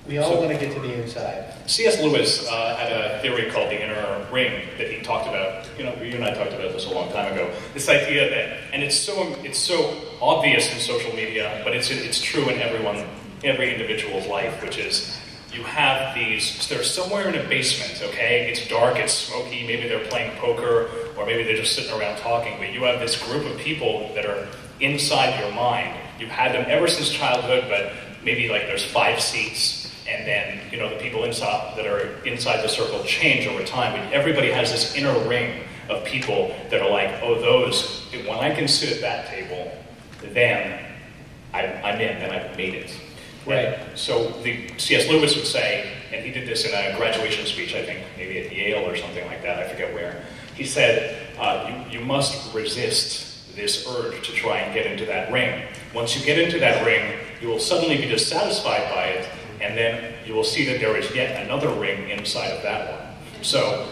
We all want to get to the inside. C.S. Lewis had a theory called the inner ring that he talked about. You and I talked about this a long time ago. This idea that, and it's so obvious in social media, but it's true in every individual's life, which is you have they're somewhere in a basement, okay? It's dark, it's smoky, maybe they're playing poker, or maybe they're just sitting around talking, but you have this group of people that are inside your mind. You've had them ever since childhood, but maybe like there's 5 seats. And then, the people that are inside the circle change over time. But everybody has this inner ring of people that are like, oh, when I can sit at that table, then I'm in, then I've made it. Right. And so C.S. Lewis would say, and he did this in a graduation speech, I think, maybe at Yale or something like that, I forget where. He said, you must resist this urge to try and get into that ring. Once you get into that ring, you will suddenly be dissatisfied by it, and then you will see that there is yet another ring inside of that one. So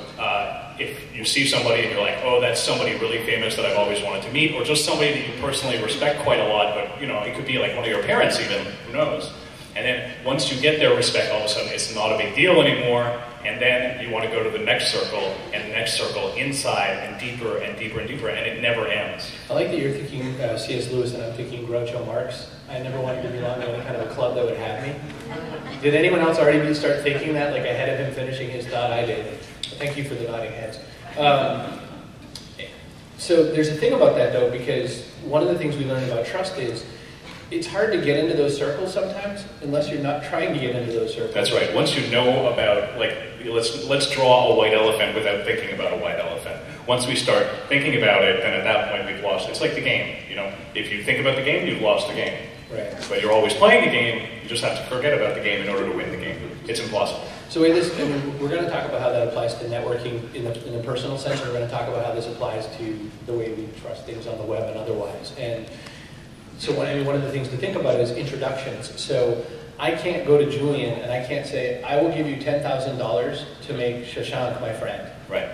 if you see somebody and you're like, oh, that's somebody really famous that I've always wanted to meet, or just somebody that you personally respect quite a lot, but it could be like one of your parents even, who knows? And then once you get their respect, all of a sudden it's not a big deal anymore, and then you want to go to the next circle, and the next circle inside, and deeper and deeper and deeper, and it never ends. I like that you're thinking C.S. Lewis and I'm thinking Groucho Marx. I never wanted to belong to any kind of a club that would have me. Did anyone else already start thinking that, like ahead of him finishing his thought? I did. Thank you for the nodding heads. So there's a thing about that, though, because one of the things we learned about trust is it's hard to get into those circles sometimes unless you're not trying to get into those circles. That's right. Once you know about, let's draw a white elephant without thinking about a white elephant. Once we start thinking about it, then at that point we've lost. It's like the game, If you think about the game, you've lost the game. Right. But you're always playing the game, you just have to forget about the game in order to win the game. It's impossible. So we're going to talk about how that applies to networking in a personal sense, and we're going to talk about how this applies to the way we trust things on the web and otherwise. And so one of the things to think about is introductions. So I can't go to Julian and I can't say, I will give you $10,000 to make Shashank my friend. Right.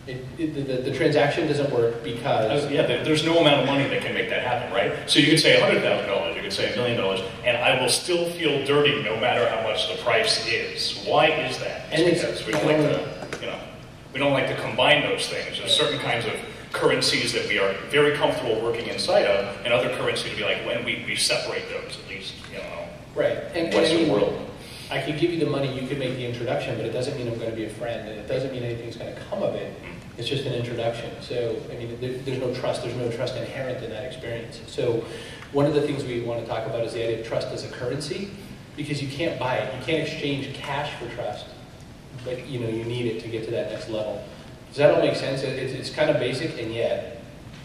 The transaction doesn't work because... there's no amount of money that can make that happen, right? So you could say $100,000, you could say $1 million, and I will still feel dirty no matter how much the price is. Why is that? It's because we don't like to combine those things. There's certain kinds of currencies that we are very comfortable working inside of, and other currencies to be like when we separate those at least, Right. And Western world. I could give you the money, you could make the introduction, but it doesn't mean I'm going to be a friend, and it doesn't mean anything's going to come of it. It's just an introduction. So, there's no trust inherent in that experience. So, one of the things we want to talk about is the idea of trust as a currency, because you can't buy it. You can't exchange cash for trust, but you need it to get to that next level. Does that all make sense? It's kind of basic, and yet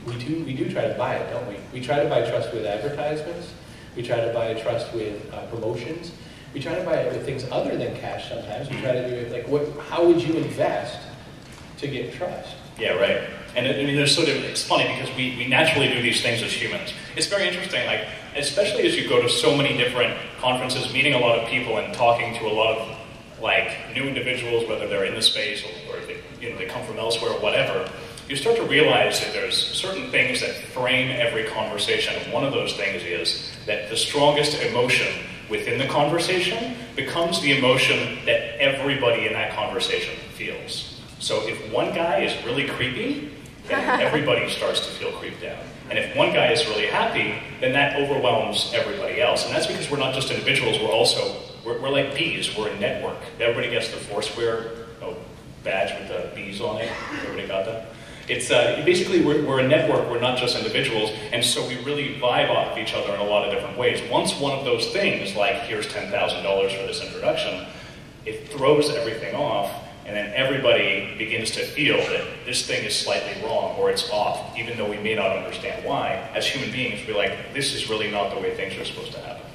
we do try to buy it, don't we? We try to buy trust with advertisements. We try to buy trust with promotions. We try to buy it with things other than cash sometimes. We try to do it how would you invest to get trust? Yeah, right. And it's funny because we naturally do these things as humans. It's very interesting, especially as you go to so many different conferences, meeting a lot of people and talking to a lot of new individuals, whether they're in the space or they come from elsewhere or whatever. You start to realize that there's certain things that frame every conversation. One of those things is that the strongest emotion within the conversation becomes the emotion that everybody in that conversation feels. So if one guy is really creepy, then everybody starts to feel creeped out. And if one guy is really happy, then that overwhelms everybody else. And that's because we're not just individuals, we're like bees, we're a network. Everybody gets the Foursquare badge with the bees on it. Everybody got that? It's basically we're a network, we're not just individuals, and so we really vibe off each other in a lot of different ways. Once one of those things, like here's $10,000 for this introduction, it throws everything off, and then everybody begins to feel that this thing is slightly wrong or it's off, even though we may not understand why. As human beings, we're like, this is really not the way things are supposed to happen.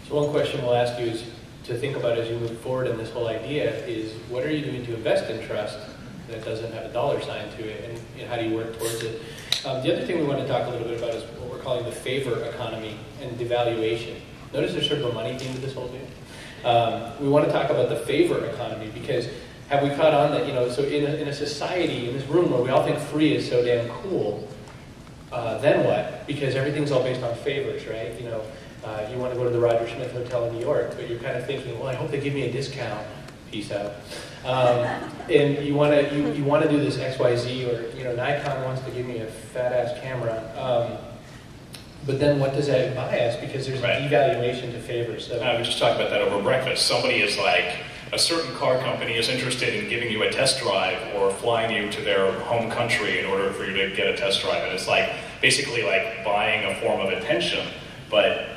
So one question we'll ask you is to think about as you move forward in this whole idea is, what are you doing to invest in trust that doesn't have a dollar sign to it, and how do you work towards it? The other thing we want to talk a little bit about is what we're calling the favor economy and devaluation. Notice there's sort of a money theme to this whole thing. We want to talk about the favor economy because have we caught on that, so in a society, in this room where we all think free is so damn cool, then what? Because everything's all based on favors, right? You want to go to the Roger Smith Hotel in New York, but you're kind of thinking, well, I hope they give me a discount. Peace out. And you want to do this XYZ, or Nikon wants to give me a fat ass camera. But then what does that buy us? Because there's a devaluation to favor. So I was just talking about that over breakfast. Somebody is like, a certain car company is interested in giving you a test drive or flying you to their home country in order for you to get a test drive. And it's like basically like buying a form of attention. But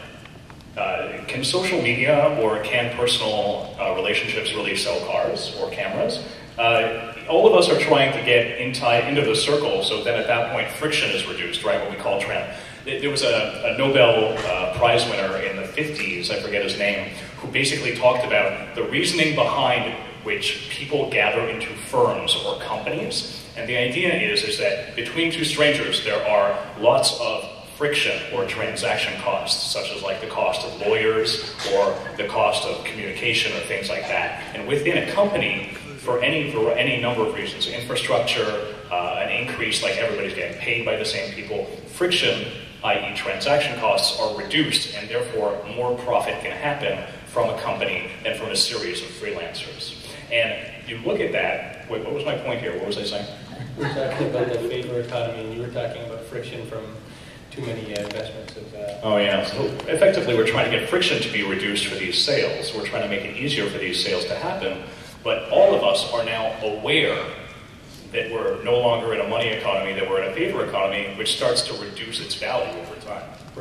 can social media or can personal relationships really sell cars or cameras? All of us are trying to get into the circle, so then at that point friction is reduced, right? What we call trend. There was a Nobel Prize winner in the 50s, I forget his name, who basically talked about the reasoning behind which people gather into firms or companies. And the idea is that between two strangers, there are lots of friction or transaction costs, such as like the cost of lawyers or the cost of communication or things like that. And within a company, for any number of reasons, infrastructure, an increase, like everybody's getting paid by the same people, friction, i.e. transaction costs, are reduced, and therefore more profit can happen from a company than from a series of freelancers. And you look at that, wait, what was my point here? What was I saying? We were talking about the favor economy, and you were talking about friction from too many investments of Oh yeah, so effectively we're trying to get friction to be reduced for these sales. We're trying to make it easier for these sales to happen, but all of us are now aware that we're no longer in a money economy, that we're in a favor economy, which starts to reduce its value over time.